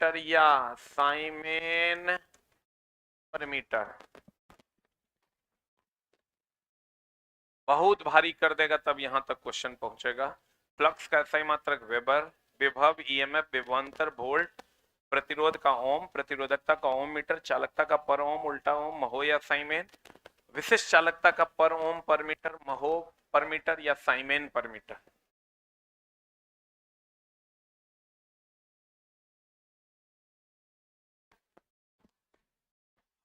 Metre या साइमेन पर metre. बहुत भारी कर देगा तब यहां तक क्वेश्चन पहुंचेगा। फ्लक्स का SI मात्रक वेबर, विभव EMF विभवांतर वोल्ट, प्रतिरोध का ओम, प्रतिरोधकता का ओम मीटर, चालकता का पर ओम उल्टा ओम महो या साइमेन, विशिष्ट चालकता का पर ओम पर मीटर महो पर मीटर या साइमेन पर मीटर।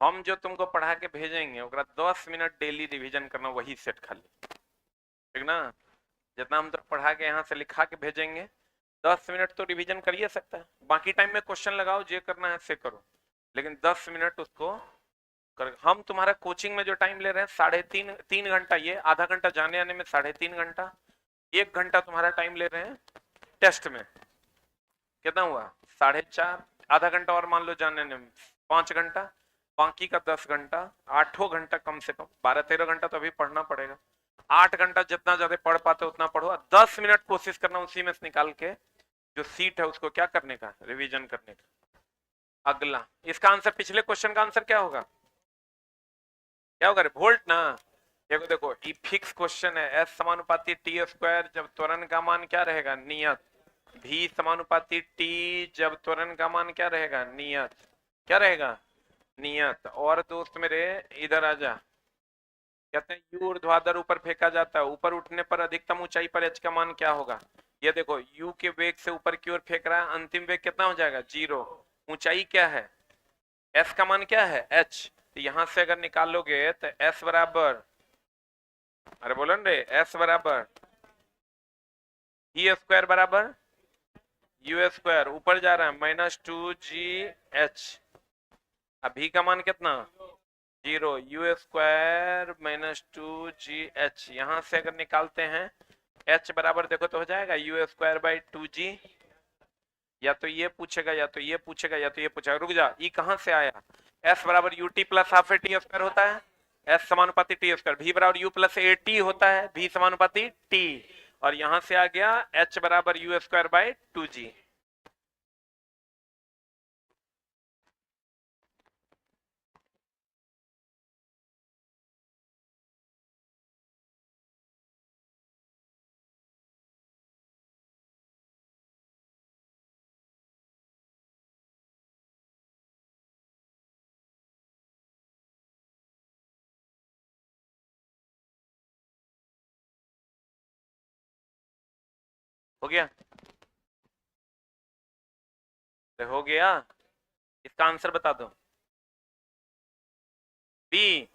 हम जो तुमको पढ़ा के भेजेंगे 10 मिनट डेली रिवीजन करना, वही सेट खाली, ठीक ना। जितना हम तो पढ़ा के यहाँ से लिखा के भेजेंगे 10 मिनट तो रिवीजन कर ही सकता है, बाकी टाइम में क्वेश्चन लगाओ, जो करना है से करो, लेकिन 10 मिनट उसको कर। हम तुम्हारा कोचिंग में जो टाइम ले रहे हैं 3.5 घंटा, ये आधा घंटा जाने आने में 3.5 घंटा, 1 घंटा तुम्हारा टाइम ले रहे हैं टेस्ट में। कितना हुआ 4.5, आधा घंटा और मान लो जाने आने में 5 घंटा, बाकी का 10 घंटा, 8 घंटा कम से कम, 12-13 घंटा तो अभी पढ़ना पड़ेगा। 8 घंटा जितना ज्यादा पढ़ पाते उतना पढ़ो, 10 मिनट कोशिश करना उसी में से निकाल के जो सीट है उसको क्या करने का, रिवीजन करने का। अगला इसका आंसर, पिछले क्वेश्चन का आंसर क्या होगा, क्या होगा, वोल्ट ना। देखो देखो ये फिक्स क्वेश्चन है, एस समानुपाती टी स्क्वायर जब त्वरण का मान क्या रहेगा नियत, भी समानुपाती टी जब त्वरण का मान क्या रहेगा नियत, क्या रहेगा नियत। और दोस्त मेरे इधर आ जा, कहते हैं यू ऊर्ध्वाधर ऊपर फेंका जाता है, ऊपर उठने पर अधिकतम ऊंचाई पर एच का मान क्या होगा। ये देखो यू के वेग से ऊपर की ओर फेंक रहा है, अंतिम वेग कितना हो जाएगा 0, ऊंचाई क्या है एस का मान क्या है एच, तो यहां से अगर निकालोगे तो एस बराबर, अरे बोलो रे, एस बराबर ई स्क्वायर बराबर यू स्क्वायर, ऊपर जा रहा है -2GH, अभी का मान कितना 0, यू स्क्वायर -2GH, यहां से अगर निकालते हैं H बराबर देखो तो हो जाएगा यू स्क्वायर बाई 2G, या तो ये पूछेगा या तो ये पूछेगा या तो ये पूछेगा, रुक जा, ई कहां से आया, S बराबर UT plus half T square होता है, S समानुपाती टी स्क्वायर, V बराबर U प्लस AT होता है, V समानुपाती T, और यहां से आ गया H बराबर यू स्क्वायर बाई 2G। हो गया, तो हो गया, इसका आंसर बता दो बी।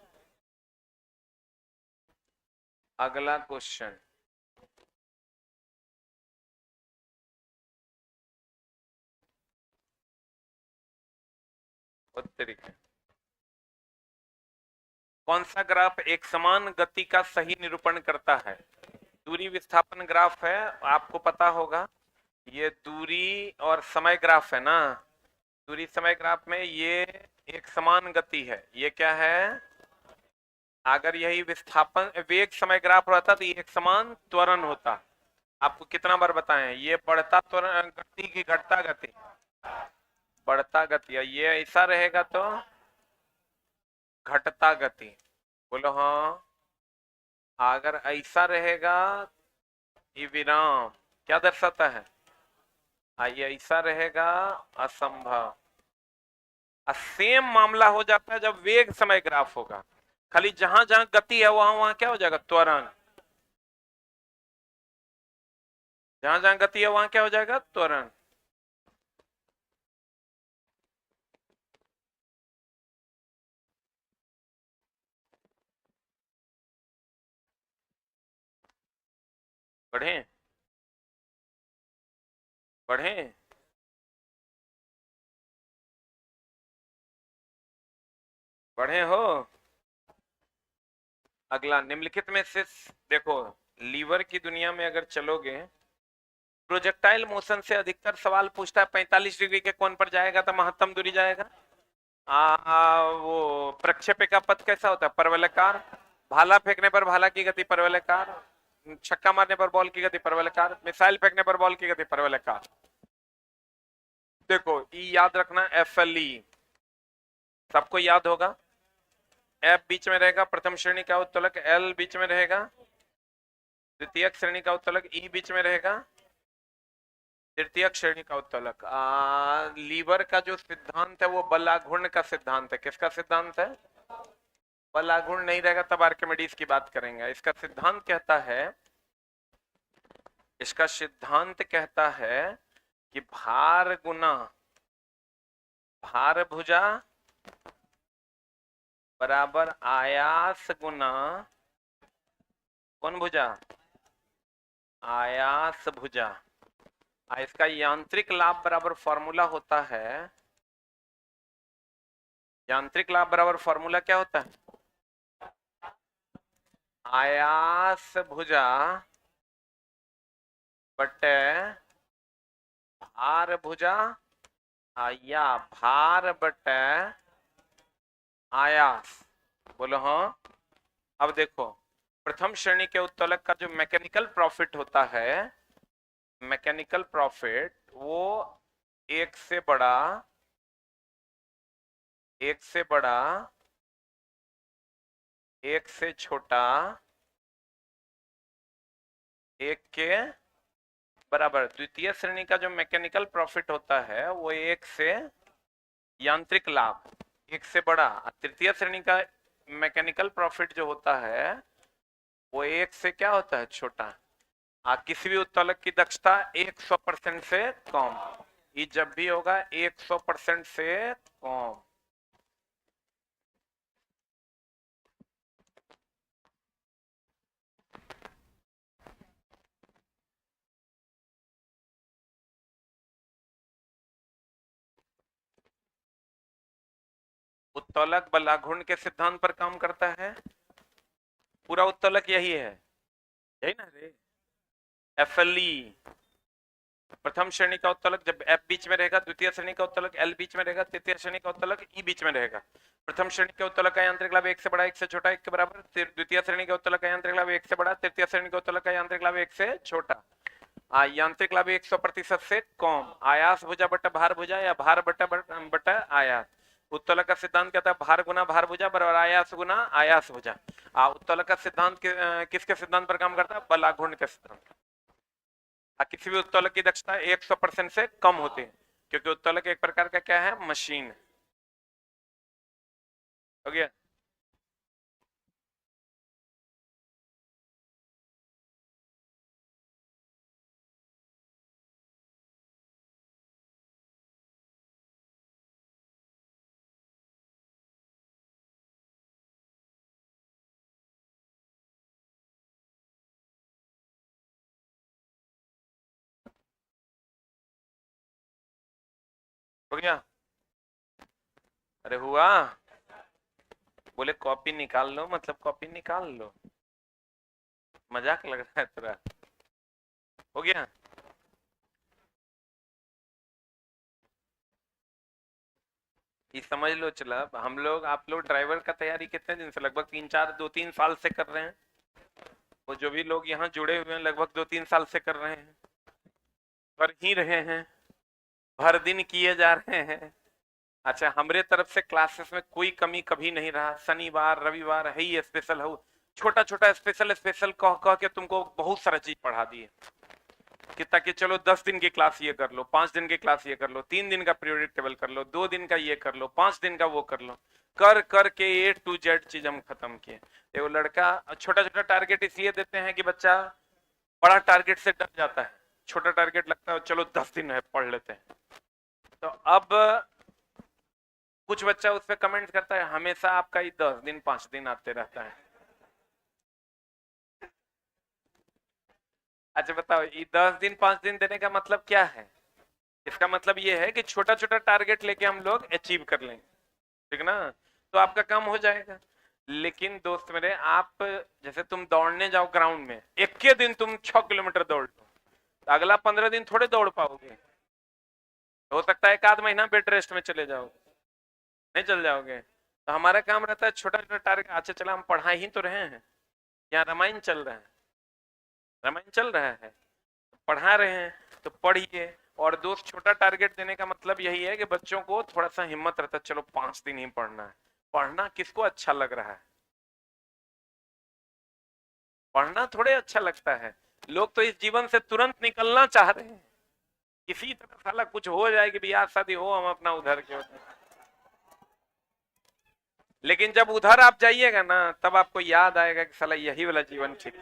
अगला क्वेश्चन, तरीके, कौन सा ग्राफ एक समान गति का सही निरूपण करता है। दूरी विस्थापन ग्राफ है, आपको पता होगा, ये दूरी और समय ग्राफ है ना, दूरी समय ग्राफ में ये एक समान गति है, ये क्या है, अगर यही विस्थापन वेग समय ग्राफ रहता तो ये एक समान त्वरण होता। आपको कितना बार बताएं, ये बढ़ता त्वरण गति की घटता गति, बढ़ता गति, ये ऐसा रहेगा तो घटता गति, बोलो हाँ। अगर ऐसा रहेगा ये विराम क्या दर्शाता है, ये ऐसा रहेगा असंभव। सेम मामला हो जाता है जब वेग समय ग्राफ होगा, खाली जहां जहां गति है वहां वहां क्या हो जाएगा त्वरण, जहां जहां गति है वहां क्या हो जाएगा त्वरण। बढ़े बढ़े, बढ़े हो। अगला, निम्नलिखित में से देखो, लीवर की दुनिया में अगर चलोगे, प्रोजेक्टाइल मोशन से अधिकतर सवाल पूछता है 45 डिग्री के कोण पर जाएगा तो महत्तम दूरी जाएगा। वो प्रक्षेपी का पथ कैसा होता है परवलयकार, भाला फेंकने पर भाला की गति परवलयकार, छक्का मारने पर बॉल की गति परवलयकार, मिसाइल फेंकने पर बॉल की गति परवलयकार। देखो ई याद रखना, FLE सबको याद होगा। F बीच में रहेगा, प्रथम श्रेणी का उत्तोलक। L बीच में रहेगा, द्वितीयक श्रेणी का उत्तोलक। E बीच में रहेगा, तृतीयक श्रेणी का उत्तोलक। लीवर का जो सिद्धांत है वो बलाघूर्ण का सिद्धांत है। किसका सिद्धांत है? बलाघूर्ण नहीं रहेगा तब आर्किमिडीज की बात करेंगे। इसका सिद्धांत कहता है, इसका सिद्धांत कहता है कि भार गुना भार भुजा बराबर आयास गुना कौन भुजा? आयास भुजा। इसका यांत्रिक लाभ बराबर फॉर्मूला होता है, यांत्रिक लाभ बराबर फॉर्मूला क्या होता है? आयास भुजा बटे भार भुजा या भार बटे आयास। बोलो हाँ। अब देखो, प्रथम श्रेणी के उत्तोलक का जो मैकेनिकल प्रॉफिट होता है, मैकेनिकल प्रॉफिट वो एक से बड़ा, एक से बड़ा, एक से छोटा, एक के बराबर। द्वितीय श्रेणी का जो मैकेनिकल प्रॉफिट होता है वो एक से, यांत्रिक लाभ एक से बड़ा। तृतीय श्रेणी का मैकेनिकल प्रॉफिट जो होता है वो एक से क्या होता है? छोटा। किसी भी उत्तोलक की दक्षता 100% से कम। ये जब भी होगा 100% से कम। उत्तोलक बलाघूर्ण के सिद्धांत पर काम करता है। पूरा उत्तोलक यही है, यही ना रे? FLE प्रथम श्रेणी का उत्तोलक जब F बीच में रहेगा, द्वितीय श्रेणी का उत्तोलक L बीच में रहेगा, तृतीय श्रेणी का उत्तोलक E बीच में रहेगा। प्रथम श्रेणी के उत्तोलक का यांत्रिक लाभ एक से बड़ा, एक से छोटा, एक के बराबर। द्वितीय श्रेणी के उत्तोलक का यांत्रिक लाभ एक से बड़ा, तृतीय श्रेणी के उत्तोलक का यांत्रिक लाभ एक से छोटा। यांत्रिक लाभ 100% से कम। आयास भुजा बटा भार भुजा या भार बटा आयास। उत्तोलक का सिद्धांत कहता है भार गुना भार भुजा बराबर आयास गुना आयास भुजा। उत्तोलक का सिद्धांत किसके सिद्धांत पर काम करता है? बलाघूर्ण के सिद्धांत। किसी भी उत्तोलक की दक्षता 100% से कम होती है, क्योंकि उत्तोलक एक प्रकार का क्या है? मशीन। हो गया? हो गया? अरे हुआ? बोले कॉपी निकाल लो, मतलब कॉपी निकाल लो। मजाक लग रहा है तेरा? हो गया? ये समझ लो। चला, हम लोग, आप लोग ड्राइवर का तैयारी कितने दिन से? लगभग 2-3 साल से कर रहे हैं। वो जो भी लोग यहाँ जुड़े हुए हैं लगभग 2-3 साल से कर रहे हैं, कर ही रहे हैं, भर दिन किए जा रहे हैं। अच्छा, हमारे तरफ से क्लासेस में कोई कमी कभी नहीं रहा। शनिवार रविवार है ही स्पेशल हो, छोटा छोटा स्पेशल स्पेशल कह कह के तुमको बहुत सारा चीज पढ़ा दिए कि ताकि चलो 10 दिन की क्लास ये कर लो, 5 दिन की क्लास ये कर लो, 3 दिन का पीरियोडिक टेबल कर लो, 2 दिन का ये कर लो, 5 दिन का वो कर लो। कर कर के A to Z चीज हम खत्म किए। देखो लड़का छोटा छोटा टारगेट इसलिए देते हैं कि बच्चा बड़ा टारगेट से डर जाता है। छोटा टारगेट लगता है चलो 10 दिन है पढ़ लेते हैं। तो अब कुछ बच्चा उस पर कमेंट करता है हमेशा आपका ही 10 दिन 5 दिन आते रहता है। अच्छा बताओ, ये 10 दिन 5 दिन देने का मतलब क्या है? इसका मतलब ये है कि छोटा छोटा टारगेट लेके हम लोग अचीव कर लेंगे, ठीक ना? तो आपका काम हो जाएगा। लेकिन दोस्त मेरे, आप जैसे तुम दौड़ने जाओ ग्राउंड में, एक के दिन तुम 6 किलोमीटर दौड़ लो, तो अगला 15 दिन थोड़े दौड़ पाओगे। हो सकता है 1 आध महीना बेड रेस्ट में चले जाओगे, नहीं चल जाओगे। तो हमारा काम रहता है छोटा छोटा टारगेट। अच्छा चला, हम पढ़ा ही तो रहे हैं, यहाँ रामायण चल रहा है, रामायण चल रहा है, पढ़ा रहे हैं तो पढ़िए, और दोस्त छोटा टारगेट देने का मतलब यही है कि बच्चों को थोड़ा सा हिम्मत रहता है, चलो 5 दिन ही पढ़ना है। पढ़ना किसको अच्छा लग रहा है? पढ़ना थोड़े अच्छा लगता है। लोग तो इस जीवन से तुरंत निकलना चाह रहे हैं, किसी तरह साला कुछ हो जाए कि ब्याह शादी हो, हम अपना उधर के होते। लेकिन जब उधर आप जाइएगा ना, तब आपको याद आएगा कि साला यही वाला जीवन ठीक।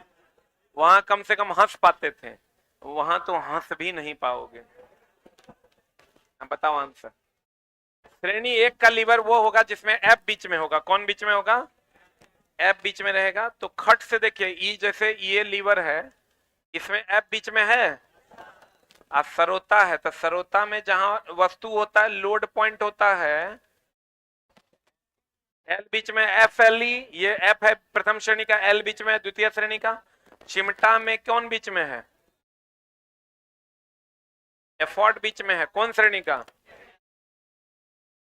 वहां कम से कम हंस पाते थे, वहां तो हंस भी नहीं पाओगे। अब बताओ आंसर। श्रेणी एक का लीवर वो होगा जिसमें एफ बीच में होगा। कौन बीच में होगा? एफ बीच में रहेगा। तो खट से देखिए, ई जैसे ये लीवर है, इसमें एफ बीच में है। सरोता है, तो सरोता में जहां वस्तु होता है, लोड पॉइंट होता है, एल बीच में, एफ एल ई, ये एफ है प्रथम श्रेणी का, एल बीच में है द्वितीय श्रेणी का। चिमटा में कौन बीच में है? एफॉर्ड बीच में है। कौन श्रेणी का?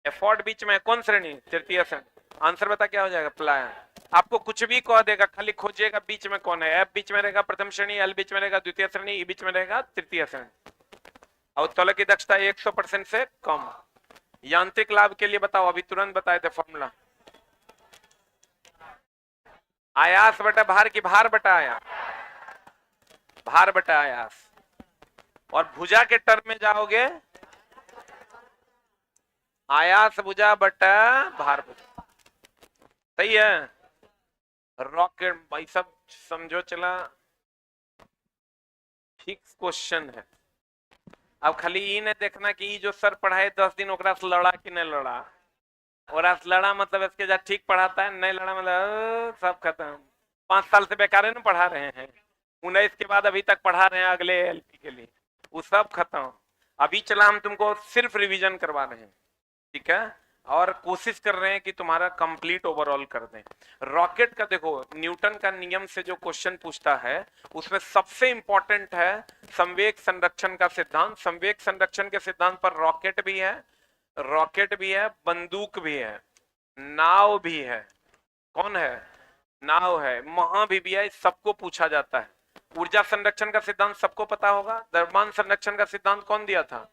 एफॉर्ड बीच में है। कौन श्रेणी? तृतीय श्रेणी। आंसर बता क्या हो जाएगा? प्लायन। आपको कुछ भी कह देगा, खाली खोजिएगा बीच में कौन है। एफ बीच में रहेगा प्रथम श्रेणी, एल बीच में रहेगा द्वितीय श्रेणी, ई बीच में रहेगा तृतीय श्रेणी। और उत्तोलन की दक्षता 100% से कम। यांत्रिक लाभ के लिए बताओ, अभी तुरंत बताए थे फॉर्मूला। आयास बटा भार की भार बटा आयास? भार बटा आयास। और भुजा के टर्म में जाओगे, आयास भुजा बटा भार भुजा। सही है। रॉकेट भाई सब समझो चला, फिक्स क्वेश्चन है। अब खाली ई ने देखना कि ई जो सर पढ़ाए 10 दिन ओकरा से लड़ा कि नहीं लड़ा। ओकरा से लड़ा मतलब इसके जा ठीक पढ़ाता है, नहीं लड़ा मतलब सब खत्म। 5 साल से बेकार है ना पढ़ा रहे हैं, 19 के बाद अभी तक पढ़ा रहे हैं अगले एलपी के लिए, वो सब खत्म। अभी चला हम तुमको सिर्फ रिवीजन करवा रहे हैं, ठीक है, और कोशिश कर रहे हैं कि तुम्हारा कंप्लीट ओवरऑल कर दें। रॉकेट का देखो, न्यूटन का नियम से जो क्वेश्चन पूछता है उसमें सबसे इंपॉर्टेंट है संवेग संरक्षण का सिद्धांत। संवेग संरक्षण के सिद्धांत पर रॉकेट भी है, रॉकेट भी है, बंदूक भी है, नाव भी है। कौन है? नाव है, महाभी भी है, सबको पूछा जाता है। ऊर्जा संरक्षण का सिद्धांत सबको पता होगा। द्रव्यमान संरक्षण का सिद्धांत कौन दिया था?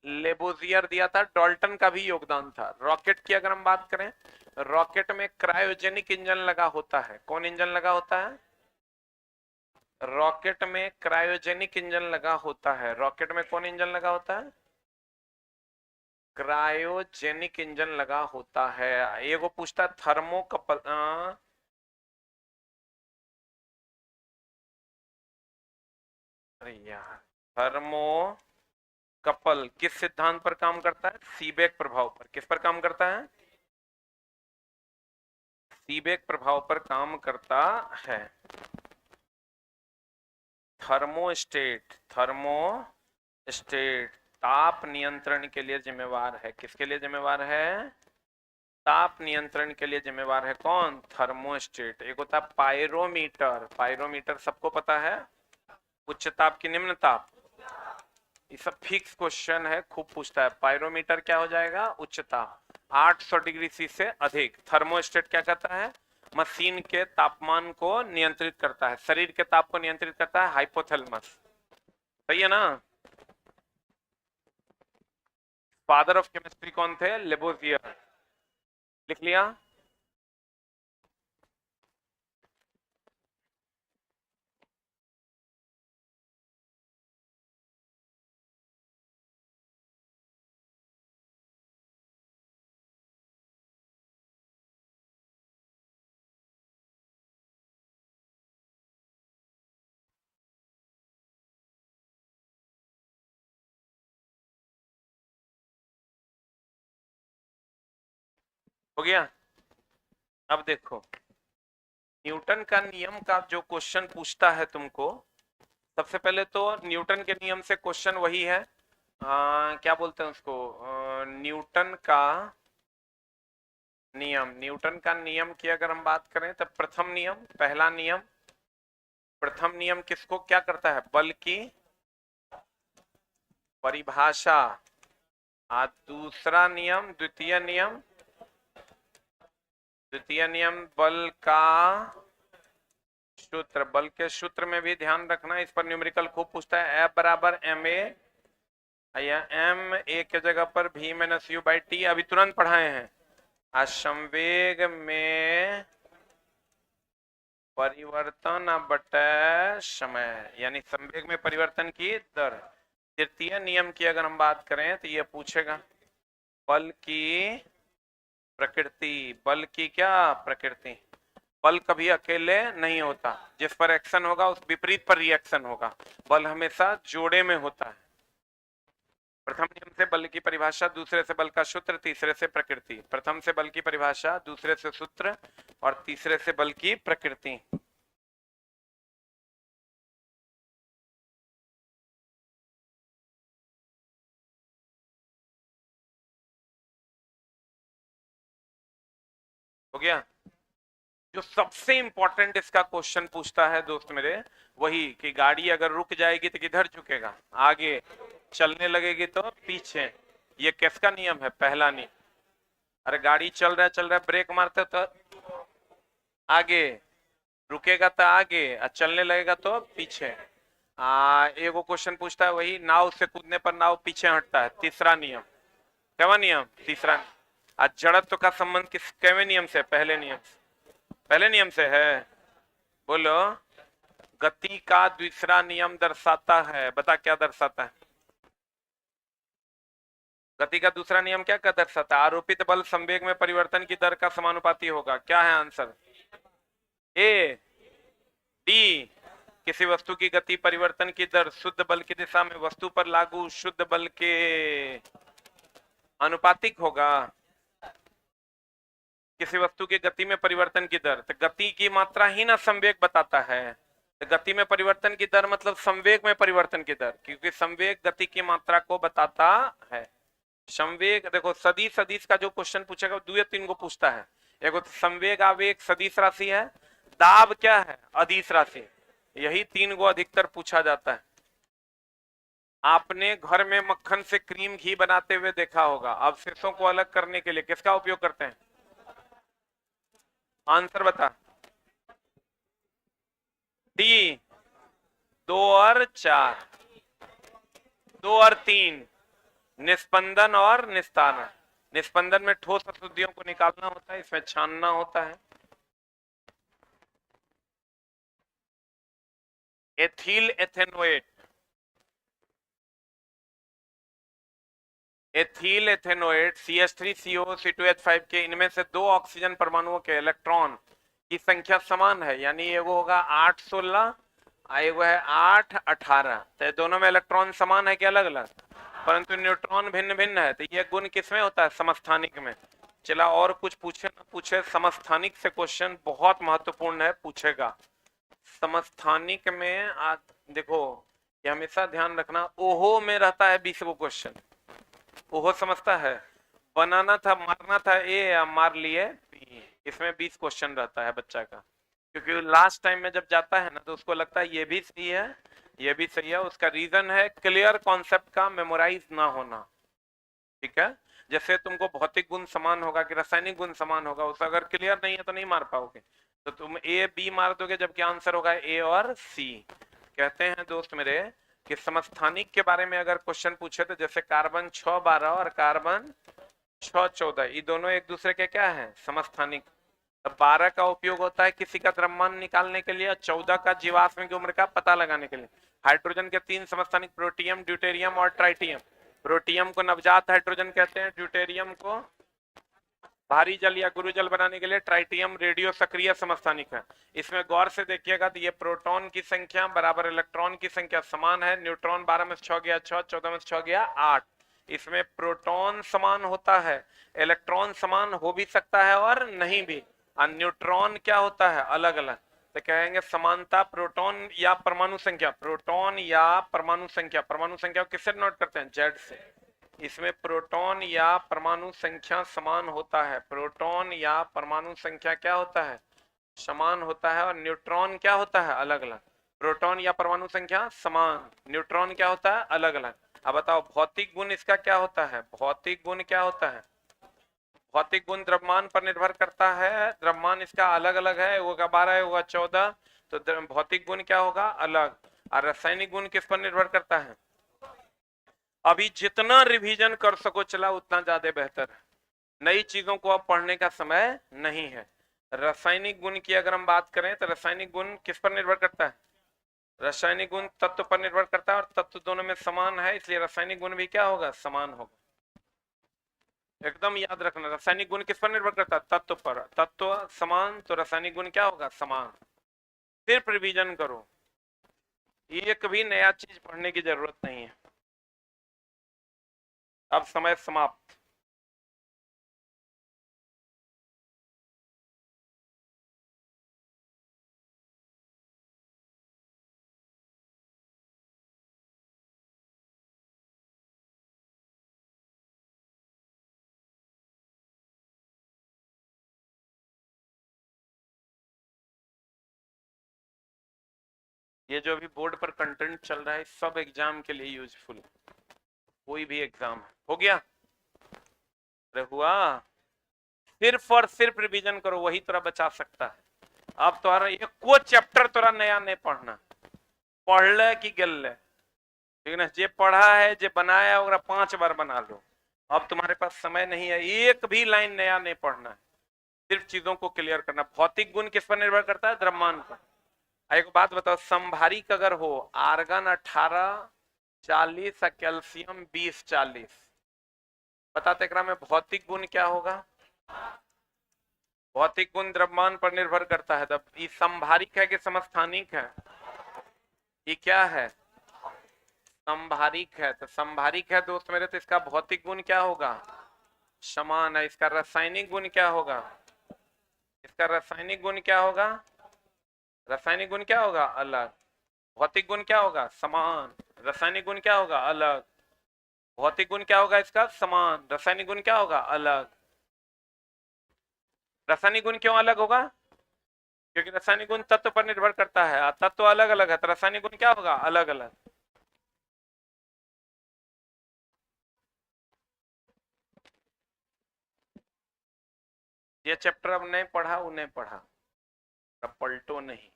लेबोजियर दिया था। डाल्टन का भी योगदान था। रॉकेट की अगर हम बात करें, रॉकेट में क्रायोजेनिक इंजन लगा होता है। कौन इंजन लगा होता है? रॉकेट में क्रायोजेनिक इंजन लगा होता है। रॉकेट में कौन इंजन लगा होता है? क्रायोजेनिक इंजन लगा होता है। ये वो पूछता है थर्मोकपल, अरे यार, थर्मो कपल किस सिद्धांत पर काम करता है? सीबेक प्रभाव पर। किस पर काम करता है? सीबेक प्रभाव पर काम करता है। थर्मोस्टेट, थर्मोस्टेट ताप नियंत्रण के लिए जिम्मेवार है। किसके लिए जिम्मेवार है? ताप नियंत्रण के लिए जिम्मेवार है। कौन? थर्मोस्टेट। एक होता है पायरोमीटर। पायरोमीटर सबको पता है, उच्च ताप की निम्न ताप। ये सब फिक्स क्वेश्चन है, खूब पूछता है। पायरोमीटर क्या हो जाएगा? उच्च ताप 800 डिग्री सी से अधिक। थर्मोस्टेट क्या करता है? मशीन के तापमान को नियंत्रित करता है, शरीर के ताप को नियंत्रित करता है, हाइपोथैलेमस। सही है ना? फादर ऑफ केमिस्ट्री कौन थे? लेबोजियर। लिख लिया? हो गया? अब देखो, न्यूटन का नियम का जो क्वेश्चन पूछता है तुमको, सबसे पहले तो न्यूटन के नियम से क्वेश्चन वही है, क्या बोलते हैं उसको, न्यूटन का नियम। न्यूटन का नियम की अगर हम बात करें तो प्रथम नियम, पहला नियम, प्रथम नियम किसको क्या करता है? बल की परिभाषा। दूसरा नियम, द्वितीय नियम, द्वितीय नियम बल का सूत्र, बल के सूत्र में भी ध्यान रखना, इस पर न्यूमेरिकल खूब पूछता है। F बराबर ma या m a के जगह पर v minus u by T, अभी तुरंत पढ़ाए हैं। संवेग में परिवर्तन बटे समय, यानी संवेग में परिवर्तन की दर। तृतीय नियम की अगर हम बात करें तो ये पूछेगा बल की प्रकृति। बल की क्या प्रकृति? बल कभी अकेले नहीं होता, जिस पर एक्शन होगा उस विपरीत पर रिएक्शन होगा। बल हमेशा जोड़े में होता है। प्रथम नियम से बल की परिभाषा, दूसरे से बल का सूत्र, तीसरे से प्रकृति। प्रथम से बल की परिभाषा, दूसरे से सूत्र और तीसरे से बल की प्रकृति। हो गया? जो सबसे इंपॉर्टेंट इसका क्वेश्चन पूछता है दोस्त मेरे, वही कि गाड़ी अगर रुक जाएगी तो किधर झुकेगा? आगे। चलने लगेगी तो पीछे। ये किसका नियम है? पहला नियम। अरे गाड़ी चल रहा है, ब्रेक मारते तो आगे, रुकेगा तो आगे, और चलने लगेगा तो पीछे। एगो क्वेश्चन पूछता है वही, नाव से कूदने पर नाव पीछे हटता है, तीसरा नियम। क्या नियम? तीसरा। आज जड़त्व का संबंध किस केवे नियम से? पहले नियम से। पहले नियम से है। बोलो। गति का दूसरा नियम दर्शाता है, बता क्या दर्शाता है? गति का दूसरा नियम क्या क्या दर्शाता है? आरोपित बल संवेग में परिवर्तन की दर का समानुपाती होगा। क्या है आंसर? A D. किसी वस्तु की गति परिवर्तन की दर शुद्ध बल की दिशा में वस्तु पर लागू शुद्ध बल के अनुपातिक होगा। किसी वस्तु की गति में परिवर्तन की दर, तो गति की मात्रा ही ना संवेग बताता है। तो गति में परिवर्तन की दर मतलब संवेग में परिवर्तन की दर, क्योंकि संवेग गति की मात्रा को बताता है। संवेग देखो, सदिश सदिश का जो क्वेश्चन पूछेगा दो या तीन को पूछता है। एक संवेग आवेग सदिश राशि है, दाब क्या है? अदिश राशि। यही तीन को अधिकतर पूछा जाता है। आपने घर में मक्खन से क्रीम घी बनाते हुए देखा होगा। अवशेषों को अलग करने के लिए किसका उपयोग करते हैं? आंसर बता। डी। 2 और 4, 2 और 3, निस्पंदन और निस्तारण। निस्पंदन में ठोस अशुद्धियों को निकालना होता है, इसमें छानना होता है। Ethyl ethanoate, ethyl ethanoate CH3CO, C2H5 के, इनमें से दो ऑक्सीजन परमाणुओं के इलेक्ट्रॉन की संख्या समान है, यानी एगो होगा 8-16, एगो है 8-18। तो दोनों में इलेक्ट्रॉन समान है कि अलग अलग? परंतु न्यूट्रॉन भिन्न भिन्न है। तो यह गुण किसमें होता है? समस्थानिक में। चला और कुछ पूछे ना पूछे, समस्थानिक से क्वेश्चन बहुत महत्वपूर्ण है, पूछेगा। समस्थानिक में देखो, ये हमेशा ध्यान रखना, ओहो में रहता है 20 क्वेश्चन। ओहो समझता है? बनाना था, मारना था ए, या मार लिए बी। इसमें 20 क्वेश्चन रहता है बच्चा का, क्योंकि लास्ट टाइम में जब जाता है ना तो उसको लगता है ये भी सही है, ये भी सही है। उसका रीजन है क्लियर कॉन्सेप्ट का मेमोराइज ना होना। ठीक है? जैसे तुमको भौतिक गुण समान होगा कि रासायनिक गुण समान होगा, उस अगर क्लियर नहीं है तो नहीं मार पाओगे। तो तुम ए बी मार दोगे, जबकि आंसर होगा ए और सी। कहते हैं दोस्त मेरे कि समस्थानिक के बारे में अगर क्वेश्चन पूछे तो जैसे कार्बन 6-12 और कार्बन 6-14, ये दोनों एक दूसरे के क्या है? समस्थानिक। 12 का उपयोग होता है किसी का द्रव्यमान निकालने के लिए, 14 का जीवाश्म की उम्र का पता लगाने के लिए। हाइड्रोजन के 3 समस्थानिक, प्रोटियम, ड्यूटेरियम और ट्राइटियम। प्रोटियम को नवजात हाइड्रोजन कहते हैं, ड्यूटेरियम को भारी जल या गुरु जल बनाने के लिए, ट्राइटियम रेडियो सक्रिय समस्थानिक है। इसमें गौर से देखिएगा तो ये प्रोटॉन की संख्या बराबर इलेक्ट्रॉन की संख्या समान है। न्यूट्रॉन 12 में 6 गया 6, 14 में 6 गया 8। इसमें प्रोटॉन समान होता है, इलेक्ट्रॉन समान हो भी सकता है और नहीं भी। और न्यूट्रॉन क्या होता है? अलग अलग। तो कहेंगे समानता प्रोटॉन या परमाणु संख्या, प्रोटॉन या परमाणु संख्या। परमाणु संख्या को किससे नोट करते हैं? जेड से। इसमें प्रोटॉन या परमाणु संख्या समान होता है। प्रोटॉन या परमाणु संख्या क्या होता है? समान होता है। और न्यूट्रॉन क्या होता है? अलग अलग। प्रोटॉन या परमाणु संख्या समान, न्यूट्रॉन क्या होता है? अलग अलग। अब बताओ भौतिक गुण इसका क्या होता है? भौतिक गुण क्या होता है? भौतिक गुण द्रव्यमान पर निर्भर करता है। द्रव्यमान इसका अलग अलग है, वो 12 है, वो 14। तो भौतिक गुण क्या होगा, अलग। और रासायनिक गुण किस पर निर्भर करता है? अभी जितना रिवीजन कर सको चला उतना ज्यादा बेहतर है। नई चीजों को अब पढ़ने का समय नहीं है। रासायनिक गुण की अगर हम बात करें तो रासायनिक गुण किस पर निर्भर करता है? रासायनिक गुण तत्व पर निर्भर करता है, और तत्व दोनों में समान है, इसलिए रासायनिक गुण भी क्या होगा, समान होगा। एकदम याद रखना, रासायनिक गुण किस पर निर्भर करता है? तत्व पर। तत्व समान तो रासायनिक गुण क्या होगा, समान। सिर्फ रिवीजन करो, एक भी नया चीज पढ़ने की जरूरत नहीं है। अब समय समाप्त। ये जो अभी बोर्ड पर कंटेंट चल रहा है सब एग्जाम के लिए यूजफुल है, कोई भी एग्जाम हो गया। अरे हुआ, सिर्फ और सिर्फ रिवीजन करो, वही तोरा बचा सकता है। अब तुम्हारा ये कोई चैप्टर तोरा नया नहीं पढ़ना, पढ़ ले कि गल ले, ठीक है ना। जे पढ़ा है, जे बनाया है, 5 बार बना लो। अब तुम्हारे पास समय नहीं है, एक भी लाइन नया नहीं पढ़ना है, सिर्फ चीजों को क्लियर करना। भौतिक गुण किस पर निर्भर करता है? द्रव्यमान पर। एक बात बताओ, संभारिक अगर हो, आर्गन 1840 और कैल्शियम 2040, बताते एकरा में भौतिक गुण क्या होगा? भौतिक गुण द्रव्यमान पर निर्भर करता है। तब ये संभारिक है कि समस्थानिक है? ये क्या है, संभारिक है। तो संभारिक है दोस्त मेरे, तो इसका भौतिक गुण क्या होगा, समान है। इसका रासायनिक गुण क्या होगा, इसका रासायनिक गुण क्या होगा, रासायनिक गुण क्या होगा, अलग। भौतिक गुण क्या होगा, समान। रासायनिक गुण क्या होगा, अलग। भौतिक गुण क्या होगा इसका, समान। रासायनिक गुण क्या होगा, अलग। रासायनिक गुण क्यों अलग होगा? क्योंकि रासायनिक गुण तत्व पर निर्भर करता है, और तत्व अलग अलग है, तो रासायनिक गुण क्या होगा, अलग अलग। ये चैप्टर अब नहीं पढ़ा, उन्हें पढ़ा, अब पलटो नहीं,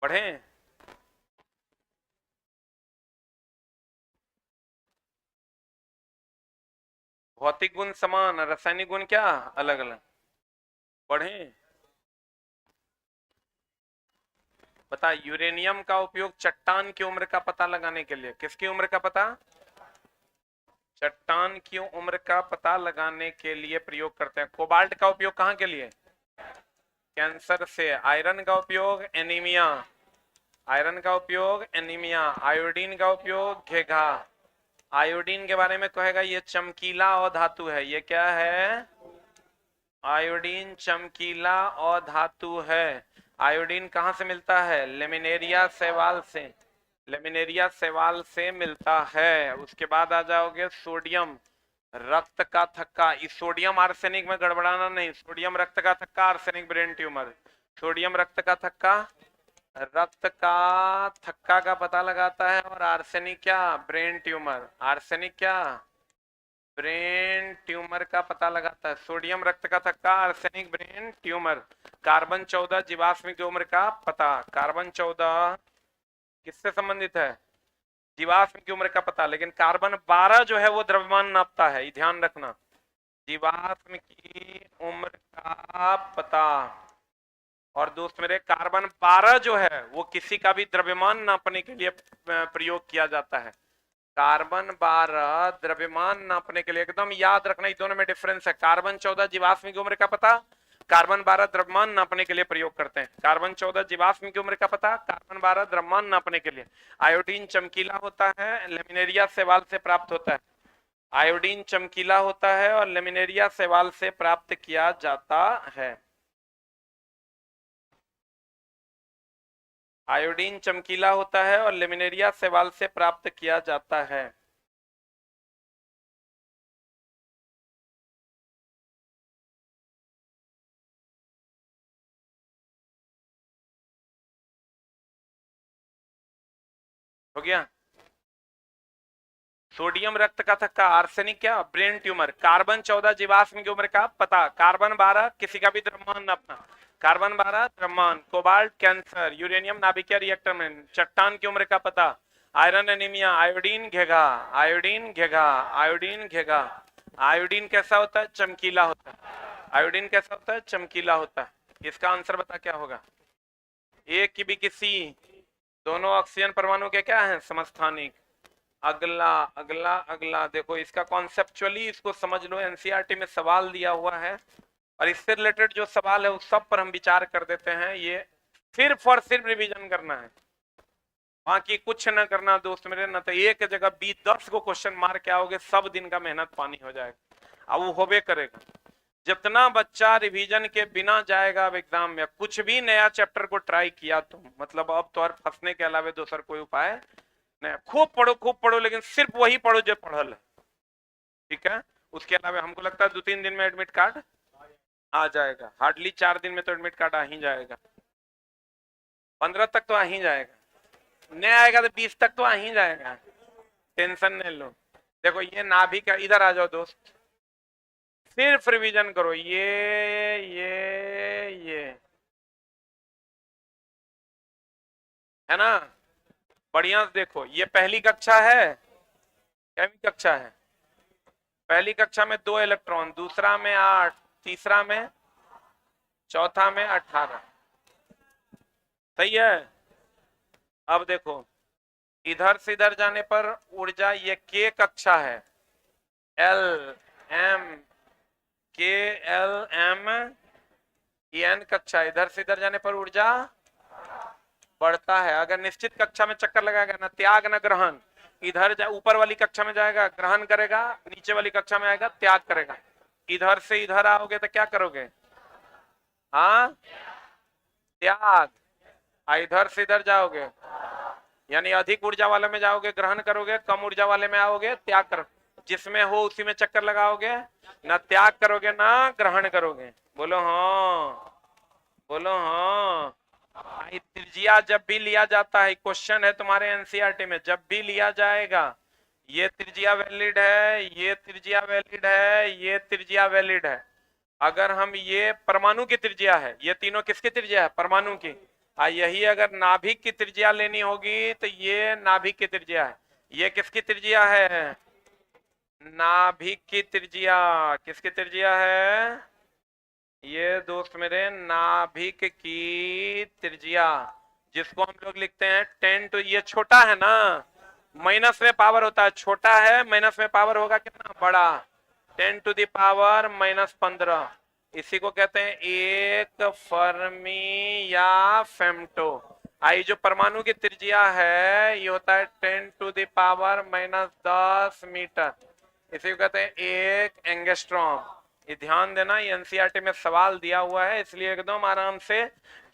पढ़े। भौतिक गुण समान, रासायनिक गुण क्या, अलग अलग, पढ़े। बता, यूरेनियम का उपयोग चट्टान की उम्र का पता लगाने के लिए, किसकी उम्र का पता, चट्टान की उम्र का पता लगाने के लिए प्रयोग करते हैं। कोबाल्ट का उपयोग कहां के लिए, कैंसर से। आयरन का उपयोग एनीमिया, आयरन का उपयोग एनीमिया। आयोडीन का उपयोग घेघा। आयोडीन के बारे में कहेगा ये चमकीला अधातु है, ये क्या है, आयोडीन चमकीला अधातु है। आयोडीन कहां से मिलता है, लेमिनेरिया शैवाल से, लेमिनेरिया शैवाल से मिलता है। उसके बाद आ जाओगे सोडियम, रक्त का थक्का। इस सोडियम आर्सेनिक में गड़बड़ाना नहीं, सोडियम रक्त का थक्का, आर्सेनिक ब्रेन ट्यूमर। सोडियम रक्त का थक्का, रक्त का थक्का का पता लगाता है, और आर्सेनिक क्या, ब्रेन ट्यूमर। आर्सेनिक क्या, ब्रेन ट्यूमर का पता लगाता है। सोडियम रक्त का थक्का, आर्सेनिक ब्रेन ट्यूमर। कार्बन 14 जीवाश्म की उम्र का पता। कार्बन 14 किससे संबंधित है, जीवाश्म की उम्र का पता। लेकिन कार्बन 12 जो है वो द्रव्यमान नापता है, ध्यान रखना। जीवाश्म की उम्र का पता। और दोस्त मेरे, कार्बन 12 जो है वो किसी का भी द्रव्यमान नापने के लिए प्रयोग किया जाता है। कार्बन 12 द्रव्यमान नापने के लिए, एकदम याद रखना, इन दोनों में डिफरेंस है। कार्बन 14 जीवाश्म की उम्र का पता, कार्बन 12 द्रव्यमान नापने के लिए प्रयोग करते हैं। कार्बन 14 जीवाश्म की उम्र का पता, कार्बन 12 द्रव्यमान नापने के लिए। आयोडीन चमकीला होता है, लेमिनेरिया शैवाल से प्राप्त होता है। आयोडीन चमकीला होता है और लेमिनेरिया शैवाल से प्राप्त किया जाता है। आयोडीन चमकीला होता है और लेमिनेरिया शैवाल से प्राप्त किया जाता है। हो गया। सोडियम रक्त का थक्का, आर्सेनिक क्या, ब्रेन ट्यूमर। कार्बन 14 जीवाश्म की उम्र का पता, कार्बन 12 किसी का भी द्रव्यमान नापना। कार्बन 12 द्रव्यमान, कोबाल्ट कैंसर, यूरेनियम नाभिकीय रिएक्टर में, चट्टान की उम्र का पता, आयरन एनीमिया, आयोडीन घेगा, आयोडीन घेगा, आयोडीन घेगा। आयोडीन कैसा होता है? चमकीला होता है। आयोडीन कैसा होता है? चमकीला होता है। इसका आंसर बता क्या होगा? ए की बी की सी, दोनों ऑक्सीजन परमाणु के क्या है? समस्थानिक। अगला अगला अगला देखो, इसका कॉन्सेप्चुअली इसको समझ लो, एनसीईआरटी में सवाल दिया हुआ है और इससे रिलेटेड जो सवाल है उस सब पर हम विचार कर देते हैं। ये सिर्फ और सिर्फ रिवीजन करना है, बाकी कुछ न करना दोस्त मेरे, न तो एक जगह 20-10 को क्वेश्चन मार के आओगे, सब दिन का मेहनत पानी हो जाएगा। अब वो होबे करेगा। जितना बच्चा रिवीजन के बिना जाएगा अब एग्जाम में, कुछ भी नया चैप्टर को ट्राई किया तुम, मतलब अब तो और फंसने के अलावा दूसरा कोई उपाय नहीं। खूब पढ़ो, लेकिन सिर्फ वही पढ़ो जो पढ़ल है, ठीक है? उसके अलावा हमको लगता है 2-3 दिन में एडमिट कार्ड आ जाएगा, हार्डली 4 दिन में तो एडमिट कार्ड आ ही जाएगा, 15 तक तो आ ही जाएगा, नहीं आएगा तो 20 तक तो आ ही जाएगा, टेंशन नहीं लो। देखो ये नाभिक का, इधर आ जाओ दोस्त, सिर्फ रिवीजन करो, ये है ना, बढ़िया से देखो। ये पहली कक्षा है, कैवी कक्षा है? पहली कक्षा में 2 इलेक्ट्रॉन, दूसरा में 8, तीसरा में, चौथा में 18, सही है? अब देखो इधर से इधर जाने पर ऊर्जा, ये के कक्षा है, एल एम के, एल एम एन कक्षा, इधर से इधर जाने पर ऊर्जा बढ़ता है। अगर निश्चित कक्षा में चक्कर लगाएगा ना त्याग ना ग्रहण, इधर ऊपर वाली कक्षा में जाएगा ग्रहण करेगा, नीचे वाली कक्षा में आएगा त्याग करेगा। इधर से इधर आओगे तो क्या करोगे? हाँ, त्याग। इधर से इधर जाओगे यानी अधिक ऊर्जा वाले में जाओगे ग्रहण करोगे, कम ऊर्जा वाले में आओगे त्याग करोगे। जिसमें हो उसी में चक्कर लगाओगे, ना त्याग करोगे ना ग्रहण करोगे। बोलो हाँ, बोलो हाँ। त्रिज्या जब भी लिया जाता है, क्वेश्चन है तुम्हारे एनसीईआरटी में, जब भी लिया जाएगा ये त्रिज्या वैलिड है, ये त्रिज्या वैलिड है, ये त्रिज्या वैलिड है। अगर हम, ये परमाणु की त्रिज्या है, ये तीनों किसकी त्रिज्या है? परमाणु की। यही अगर नाभिक की त्रिज्या लेनी होगी तो ये नाभिक की त्रिज्या है। ये किसकी त्रिज्या है? नाभिक की त्रिज्या। किसकी त्रिज्या है? ये दोस्त मेरे नाभिक की त्रिज्या, जिसको हम लोग लिखते हैं 10 टू, ये छोटा है ना, माइनस में पावर होता है, छोटा है माइनस में पावर होगा कितना? बड़ा, 10 टू द पावर -15। इसी को कहते हैं एक फर्मी या फेम्टो। आई जो परमाणु की त्रिज्या है ये होता है 10 टू द पावर -10 मीटर। इसी को कहते हैं एक एंगस्ट्रॉम। ये ध्यान देना, ये एनसीईआरटी में सवाल दिया हुआ है, इसलिए एकदम आराम से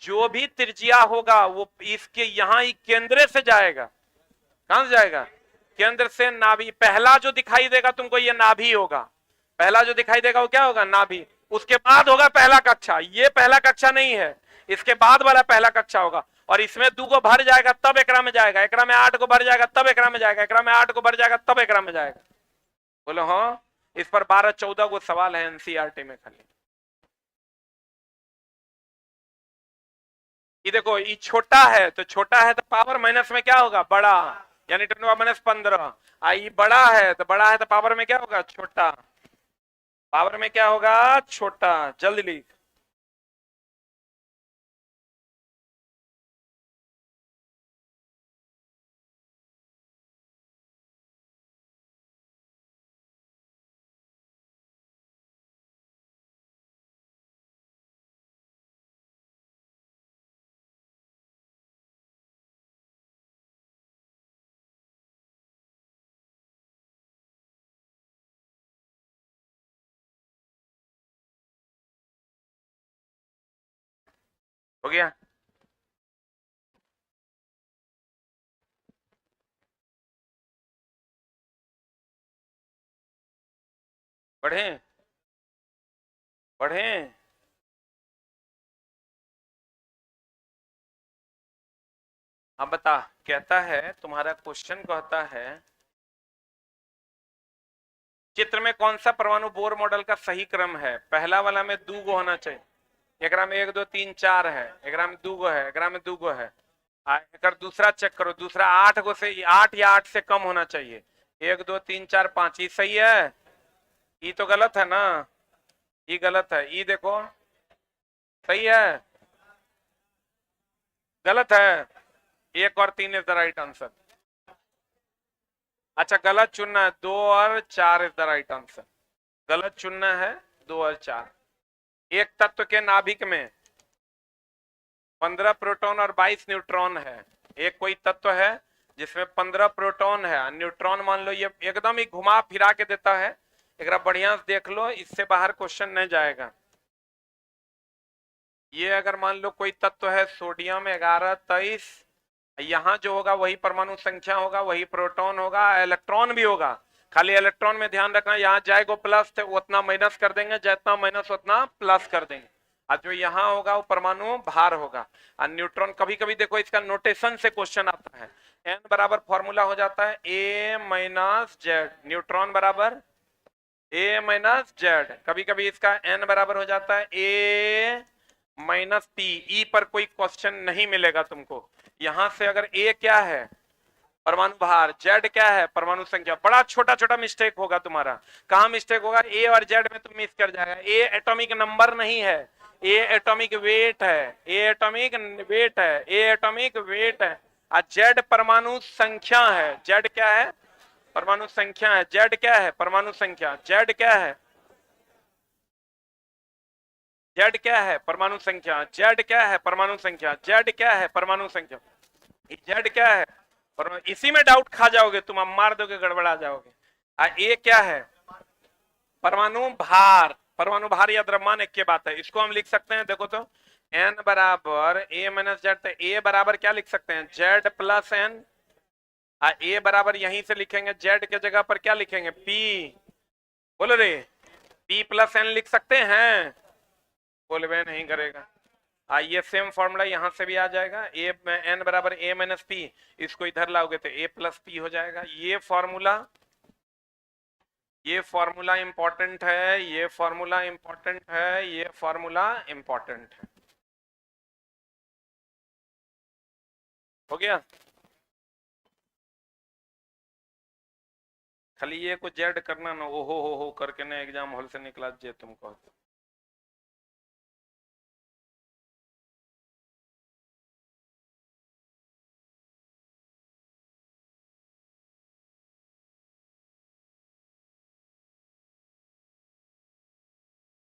जो भी त्रिज्या होगा वो इसके यहाँ केंद्र से जाएगा। कहां से जाएगा? केंद्र से नाभि। पहला जो दिखाई देगा तुमको ये नाभि होगा, पहला जो दिखाई देगा वो क्या होगा? नाभि। उसके बाद होगा पहला कक्षा, ये पहला कक्षा नहीं है, इसके बाद वाला पहला कक्षा होगा। और इसमें 2 को भर जाएगा तब एकरा में जाएगा, एकरा में 8 को भर जाएगा तब एकरा में जाएगा, एकरा में 8 को भर जाएगा तब एकरा में जाएगा। बोलो हाँ। इस पर 12-14 को सवाल है एनसीईआरटी में खाली। ये देखो ये छोटा है, तो छोटा है तो पावर माइनस में क्या होगा? बड़ा, यानी 10⁻15। ये बड़ा है तो बड़ा है तो पावर में क्या होगा? छोटा। पावर में क्या होगा? छोटा। जल्दी लिख। हो गया? बढ़े बढ़े। अब बता, कहता है तुम्हारा क्वेश्चन कहता है चित्र में कौन सा परमाणु बोर मॉडल का सही क्रम है? पहला वाला में 2 गो होना चाहिए। एकरा में 1 2 3 4 है, एकरा में 2 गो है, एकरा में 2 गो है। एकर दूसरा चेक करो, दूसरा 8 गो से 8 या 8 से कम होना चाहिए। 1 2 3 4 5 ये सही है, ये तो गलत है ना, ये गलत है, ये देखो सही है, गलत है। 1 और 3 इज द राइट आंसर। अच्छा गलत चुनना है, 2 और 4 इज द राइट आंसर। गलत चुनना है 2 और 4। एक तत्व के नाभिक में 15 प्रोटॉन और 22 न्यूट्रॉन है। एक कोई तत्व है जिसमें 15 प्रोटॉन है, न्यूट्रॉन मान लो ये एकदम ही घुमा फिरा के देता है, एक बढ़िया से देख लो, इससे बाहर क्वेश्चन नहीं जाएगा। ये अगर मान लो कोई तत्व है सोडियम 11 23, यहाँ जो होगा वही परमाणु संख्या होगा, वही प्रोटॉन होगा, इलेक्ट्रॉन भी होगा। खाली इलेक्ट्रॉन में ध्यान रखना, यहाँ जाएगा प्लस तो उतना माइनस कर देंगे, जितना माइनस उतना प्लस कर देंगे। और जो यहाँ होगा वो परमाणु भार होगा। और न्यूट्रॉन कभी कभी देखो इसका नोटेशन से क्वेश्चन आता है, एन बराबर फॉर्मूला हो जाता है ए माइनस जेड, न्यूट्रॉन बराबर ए माइनस जेड। कभी कभी इसका एन बराबर हो जाता है ए माइनस पी। ई पर कोई क्वेश्चन नहीं मिलेगा तुमको। यहां से अगर ए क्या है परमाणु भार, जेड क्या है परमाणु संख्या, बड़ा छोटा छोटा मिस्टेक होगा तुम्हारा। कहां मिस्टेक होगा, ए और जेड में तुम मिस कर जाएगा। ए एटॉमिक नंबर नहीं है, ए एटॉमिक वेट है, ए एटॉमिक वेट है, ए एटॉमिक वेट है। और जेड परमाणु संख्या है। जेड क्या है परमाणु संख्या है। जेड क्या है परमाणु संख्या। जेड क्या है, जेड क्या है परमाणु संख्या। जेड क्या है परमाणु संख्या। जेड क्या है परमाणु संख्या। जेड क्या है इसी में डाउट खा जाओगे तुम, अब मार दोगे गड़बड़ा जाओगे। ए क्या है परमाणु भार। परमाणु भार या द्रव्यमान एक के बात है, इसको हम लिख सकते हैं देखो तो एन बराबर ए माइनस जेड। तो ए बराबर क्या लिख सकते हैं जेड प्लस एन। ए बराबर यहीं से लिखेंगे, जेड के जगह पर क्या लिखेंगे पी। बोलो रे पी प्लस एन लिख सकते हैं, बोलवे नहीं करेगा। ये सेम फॉर्मूला यहां से भी आ जाएगा, ए एन बराबर ए माइनस पी, इसको इधर लाओगे तो ए प्लस पी हो जाएगा। ये फॉर्मूला इंपॉर्टेंट है, ये फॉर्मूला इंपॉर्टेंट है, ये फॉर्मूला इंपॉर्टेंट है। हो गया, खाली ये को जेड करना ना, ओहो हो करके ना एग्जाम हॉल से निकला जे तुमको।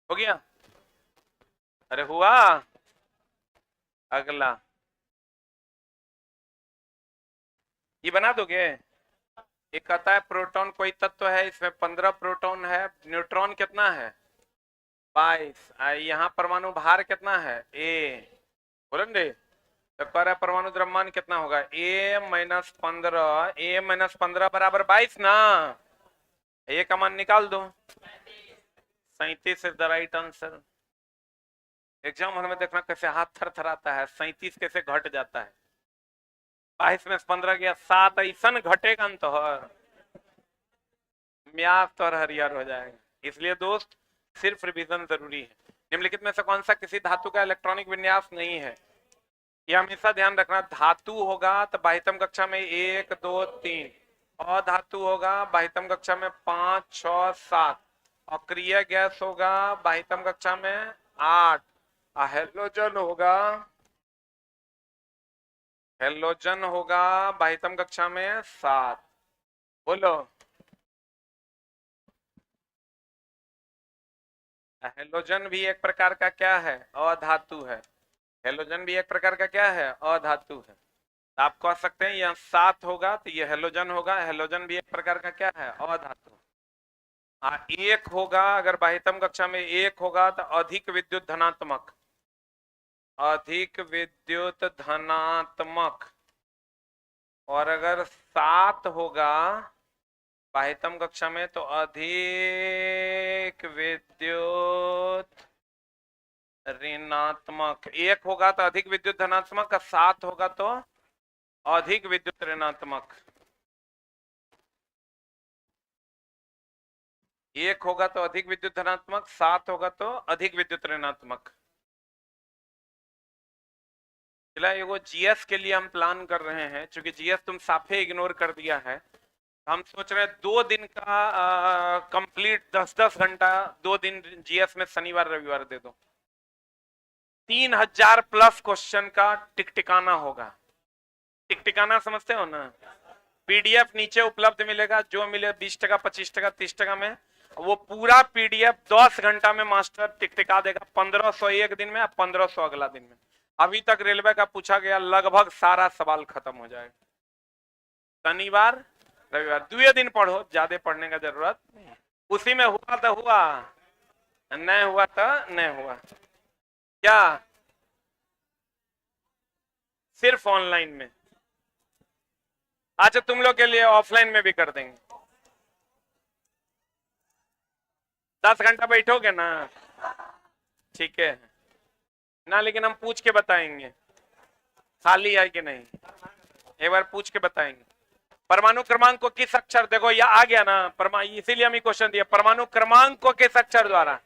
हो गया, अरे हुआ। अगला ये बना दोगे। एक कहता है प्रोटॉन कोई तत्व है, इसमें 15 प्रोटॉन है, न्यूट्रॉन कितना है 22। यहाँ परमाणु भार कितना है ए, बोलेंगे तो कह रहा है परमाणु द्रव्यमान कितना होगा ए माइनस 15। ए माइनस 15 बराबर 22 ना, ए का मान निकाल दो 37 is the right answer. Exam hall में देखना कैसे हाथ थर थर आता है, 37 कैसे घट जाता है। 22 में 15 गया 7, ऐसा घटेगा तो म्याद तो हरियर हो जाएगा। इसलिए दोस्त सिर्फ रिवीजन जरूरी है। निम्नलिखित में से कौन सा किसी धातु का इलेक्ट्रॉनिक विन्यास नहीं है। ये हमेशा ध्यान रखना, धातु होगा तो बाह्यतम कक्षा में 1 2 3, अधातु होगा बाह्यतम कक्षा में 5 6 7, अक्रिय गैस होगा बाह्यतम कक्षा में 8, हेलोजन होगा, हेलोजन होगा बाह्यतम कक्षा में 7। बोलो हेलोजन भी एक प्रकार का क्या है अधातु है। हेलोजन भी एक प्रकार का क्या है अधातु है। आप कह सकते हैं यहाँ 7 होगा तो ये हेलोजन होगा, हेलोजन भी एक प्रकार का क्या है अधातु। एक होगा अगर बाह्यतम कक्षा में 1 होगा तो अधिक विद्युत धनात्मक, अधिक विद्युत धनात्मक। और अगर 7 होगा बाह्यतम कक्षा में तो अधिक विद्युत ऋणात्मक। 1 होगा तो अधिक विद्युत धनात्मक, 7 होगा तो अधिक विद्युत ऋणात्मक। 1 होगा तो अधिक विद्युत धनात्मक, 7 होगा तो अधिक विद्युत ऋणात्मक। चला वो जीएस के लिए हम प्लान कर रहे हैं, क्योंकि जीएस तुम साफे इग्नोर कर दिया है। हम सोच रहे हैं 2 दिन का कंप्लीट 10-10 घंटा 2 दिन जीएस में शनिवार रविवार दे दो। 3000 प्लस क्वेश्चन का टिकटिकाना होगा। टिकटिकाना समझते हो ना? पीडीएफ नीचे उपलब्ध मिलेगा, जो मिले 20 टका 25 टका 30 टका में, वो पूरा पीडीएफ 10 घंटा में मास्टर टिकटिका देगा। 1500 एक दिन में, 1500 अगला दिन में। अभी तक रेलवे का पूछा गया लगभग सारा सवाल खत्म हो जाएगा। शनिवार रविवार 2 दिन पढ़ो, ज्यादा पढ़ने का जरूरत नहीं। उसी में हुआ तो हुआ, नहीं हुआ तो नहीं हुआ। क्या सिर्फ ऑनलाइन में? अच्छा, तुम लोग के लिए ऑफलाइन में भी कर देंगे। 10 घंटा बैठोगे ना? ठीक है ना, लेकिन हम पूछ के बताएंगे खाली है कि नहीं, एक बार पूछ के बताएंगे। परमाणु क्रमांक को किस अक्षर, देखो ये आ गया ना, इसीलिए हम क्वेश्चन दिया। परमाणु क्रमांक को किस अक्षर द्वारा?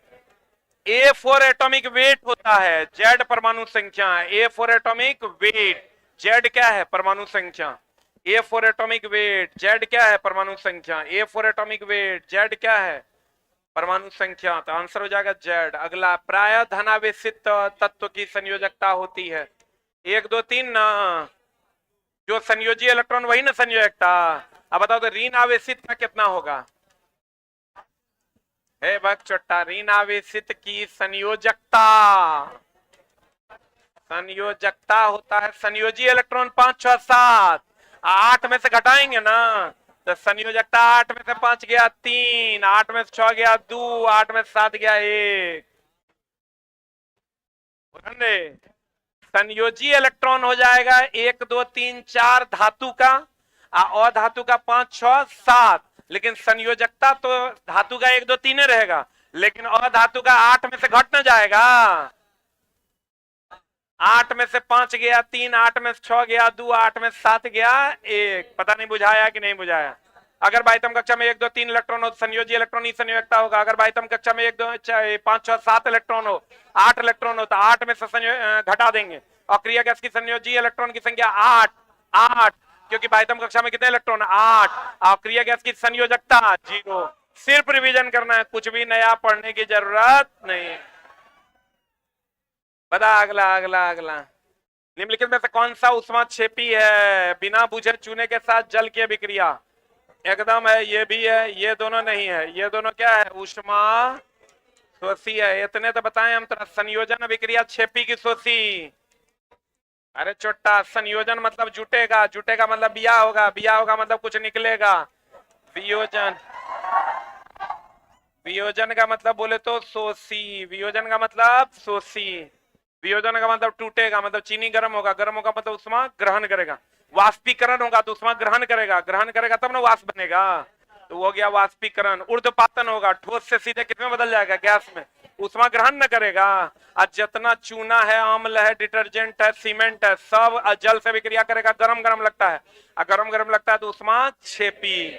ए फॉर एटॉमिक वेट होता है, जेड परमाणु संख्या है। A for atomic weight, Z क्या है? परमाणु संख्या। A for atomic weight, Z क्या है? परमाणु संख्या। A for atomic weight, Z क्या है? परमाणु संख्या। तो आंसर हो जाएगा जेड। अगला, प्राय धनावेशित तत्व की संयोजकता होती है 1 2 3 ना, जो संयोजी इलेक्ट्रॉन वही ना संयोजकता। अब बताओ तो ऋण आवेशित का कितना होगा? है भक्त चोट्टा, ऋण आवेशित की संयोजकता, संयोजकता होता है संयोजी इलेक्ट्रॉन 5 6 7, 8 में से घटाएंगे ना तो संयोजकता 8 में से 5 गया 3, 8 में से 6 गया 2, 8 में से 7 गया 1। संयोजी इलेक्ट्रॉन हो जाएगा 1 2 3 4 धातु का, अधातु का 5 6 7। लेकिन संयोजकता तो धातु का 1 2 3 रहेगा, लेकिन अधातु का 8 में से घट न जाएगा। 8 में से 5 गया 3, 8 में से 6 गया 2, 8 में से 7 गया 1। पता नहीं बुझाया कि नहीं बुझाया? अगर बाह्यतम कक्षा में 1 2 3 इलेक्ट्रॉन हो तो संयोजी इलेक्ट्रॉन ही संयोजकता होगा। अगर बाह्यतम कक्षा में 1 2 5 6 7 इलेक्ट्रॉन हो, 8 इलेक्ट्रॉन हो तो 8 में से घटा देंगे। अक्रिय गैस की संयोजी इलेक्ट्रॉन की संख्या 8, क्योंकि बाह्यतम कक्षा में कितने इलेक्ट्रॉन? 8। अक्रिय गैस की संयोजकता 0। सिर्फ रिवीजन करना है, कुछ भी नया पढ़ने की जरूरत नहीं। बता अगला अगला अगला। निम्नलिखित में से कौन सा उष्माक्षेपी है? बिना बुझे चूने के साथ जल की अभिक्रिया। एकदम है, ये भी है, ये दोनों नहीं है। ये दोनों क्या है? उष्मा शोषी है। इतने तो बताएं हम तरह। संयोजन अभिक्रिया क्षेपी की शोषी। अरे छोटा, संयोजन मतलब जुटेगा, जुटेगा मतलब बिया होगा, बिया होगा मतलब कुछ निकलेगा। वियोजन, वियोजन का मतलब बोले तो शोषी, वियोजन का मतलब शोषी। वियोजन का मतलब टूटेगा, मतलब चीनी गर्म होगा, गर्म होगा मतलब उष्मा ग्रहण करेगा। वाष्पीकरण होगा तो उष्मा ग्रहण करेगा, ग्रहण करेगा तब ना वाष्प बनेगा, तो वो गया वाष्पीकरण। ऊर्ध्वपातन होगा, ठोस से सीधे किसमें बदल जाएगा? गैस में, उष्मा ग्रहण न करेगा। और जितना चूना है, अम्ल है, डिटर्जेंट है, सीमेंट है, सब जल से विक्रिया करेगा, गरम गरम लगता है, और गरम गरम लगता है तो उष्मा क्षेपी।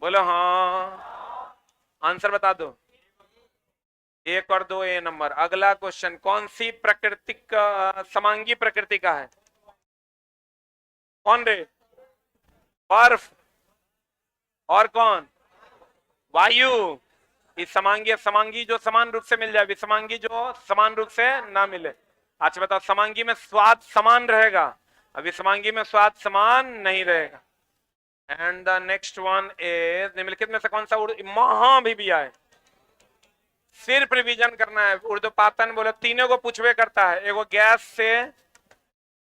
बोलो हाँ, आंसर बता दो। 1 और 2 ए नंबर। अगला क्वेश्चन, कौन सी प्राकृतिक समांगी प्रकृति का है? कौन रे? बर्फ। और कौन? वायु। इस समांगी, समांगी जो समान रूप से मिल जाए, विसमांगी जो समान रूप से ना मिले। अच्छा बताओ, समांगी में स्वाद समान रहेगा, विसमांगी में स्वाद समान नहीं रहेगा। And the next one is, निम्नलिखित में से कौन सा महा भी आए? सिर्फ रिवीजन करना है। ऊर्ध्वपातन बोले तीनों को पूछवे करता है। एगो गैस से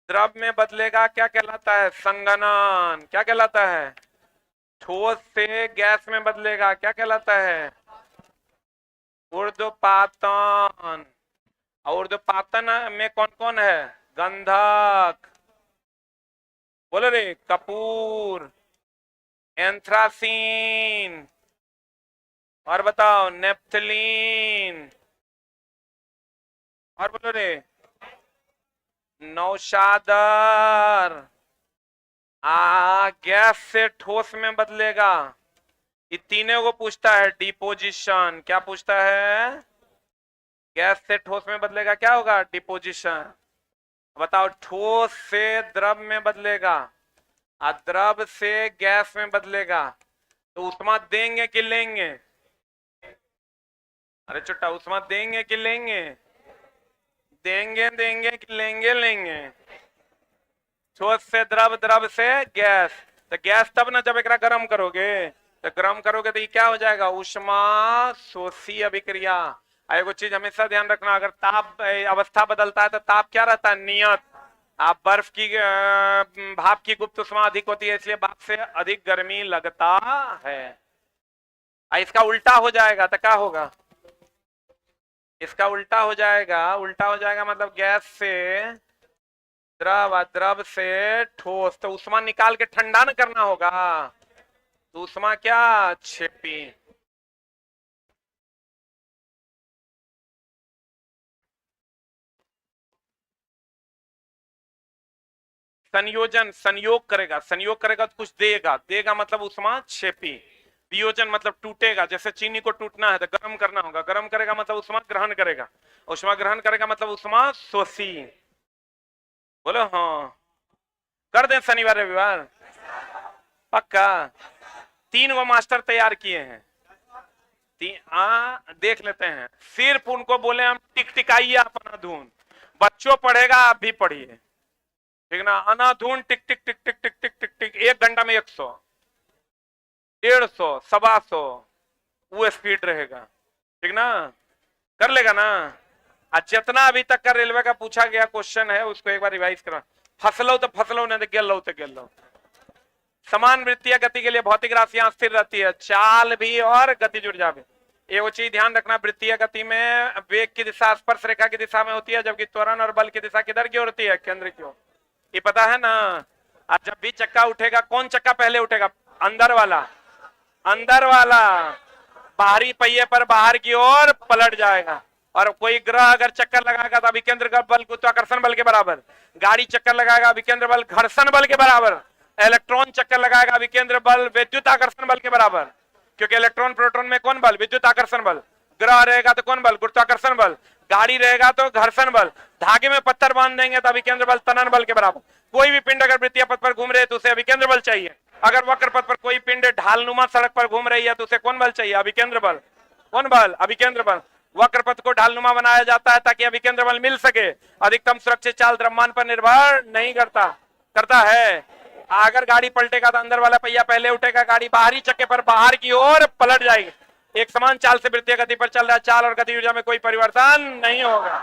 द्रव में बदलेगा, क्या कहलाता है? संघनन। क्या कहलाता है? ठोस से गैस में बदलेगा, क्या कहलाता है? ऊर्ध्वपातन। और ऊर्ध्वपातन में कौन कौन है? गंधक, बोलो रे, कपूर, एंथ्रासीन, और बताओ नेप्थलीन, और बोलो रे, नौशादर। गैस से ठोस में बदलेगा, ये तीनों को पूछता है डिपोजिशन। क्या पूछता है? गैस से ठोस में बदलेगा, क्या होगा? डिपोजिशन। बताओ, ठोस से द्रव में बदलेगा और द्रव से गैस में बदलेगा, तो उष्मा देंगे कि लेंगे? अरे चुट्टा, उष्मा देंगे कि लेंगे? देंगे देंगे कि लेंगे लेंगे? ठोस से द्रव, द्रव से गैस, तो गैस तब ना जब एक गर्म करोगे, तो गर्म करोगे तो ये क्या हो जाएगा? उष्मा शोषी अभिक्रिया। एगो चीज हमेशा ध्यान रखना, अगर ताप अवस्था बदलता है तो ताप क्या रहता है? नियत। आप बर्फ की भाप की गुप्त उष्मा अधिक होती है, इसलिए भाप से अधिक गर्मी लगता है। इसका उल्टा हो जाएगा तो क्या होगा? इसका उल्टा हो जाएगा, उल्टा हो जाएगा मतलब गैस से द्रव, द्रव से ठोस, तो उष्मा निकाल के ठंडा न करना होगा, तो उष्मा क्या? छिपी। संयोजन, संयोग करेगा, संयोग करेगा तो कुछ देगा, देगा मतलब उष्मा छिपी। वियोजन मतलब टूटेगा, जैसे चीनी को टूटना है तो गर्म करना होगा, गर्म करेगा मतलब उष्मा ग्रहण करेगा, उष्मा ग्रहण करेगा मतलब उष्मा शोषी। बोलो हाँ। कर दें शनिवार रविवार? पक्का? 3 वो मास्टर तैयार किए हैं। देख लेते हैं, सिर्फ उनको बोले हम टिकटिकाइए अपना धुन, बच्चों पढ़ेगा, आप भी पढ़िए, ठीक ना? अनाधुन टिक टिक टिक टिक टिक टिक टिक टिक, 1 घंटा में 100, 150, 125, वो स्पीड रहेगा, ठीक ना? कर लेगा ना? जितना अभी तक का रेलवे का पूछा गया क्वेश्चन है उसको एक बार रिवाइज करा। फसलो तो फसलो, नहीं तो गेल लो तो गेल लो। समान वृत्तीय गति के लिए भौतिक राशियां स्थिर रहती है, चाल भी और गति जुड़ जावे। एगो चीज ध्यान रखना, वृत्तीय गति में वेग की दिशा स्पर्श रेखा की दिशा में होती है, जबकि त्वरण और बल की दिशा किधर की ओर होती है? केंद्र की ओर। ये पता है ना? आज जब भी चक्का उठेगा, कौन चक्का पहले उठेगा? अंदर वाला, अंदर वाला। बाहरी पहिए पर बाहर की ओर पलट जाएगा। और कोई ग्रह अगर चक्कर लगाएगा तो अभिकेंद्र बल गुरुत्वाकर्षण बल के बराबर, गाड़ी चक्कर लगाएगा अभिकेंद्र बल घर्षण बल के बराबर, इलेक्ट्रॉन चक्कर लगाएगा अभिकेंद्र बल विद्युत आकर्षण बल के बराबर, क्योंकि इलेक्ट्रॉन प्रोटॉन में कौन बल? विद्युत आकर्षण बल। ग्रह रहेगा तो कौन बल? गुरुत्वाकर्षण बल। गाड़ी रहेगा तो घर्षण बल। धागे में पत्थर बांध देंगे तो अभिकेंद्र बल तनन बल के बराबर। कोई भी पिंड अगर वृत्तीय पथ पर घूम रहे तो उसे अभिकेंद्र बल चाहिए। अगर वक्र पथ पर कोई पिंड ढालनुमा सड़क पर घूम रही है तो उसे कौन बल चाहिए? अभिकेंद्र बल। कौन बल? अभिकेंद्र बल। वक्र पथ को ढालनुमा बनाया जाता है ताकि अभिकेंद्र बल मिल सके। अधिकतम सुरक्षित चाल द्रव्यमान पर निर्भर नहीं करता, करता है। अगर गाड़ी पलटेगा तो अंदर वाला पहिया पहले उठेगा, गाड़ी बाहरी चक्के पर बाहर की ओर पलट जाएगी। एक समान चाल से वृत्तीय गति पर चल रहा है, चाल और गति ऊर्जा में कोई परिवर्तन नहीं होगा।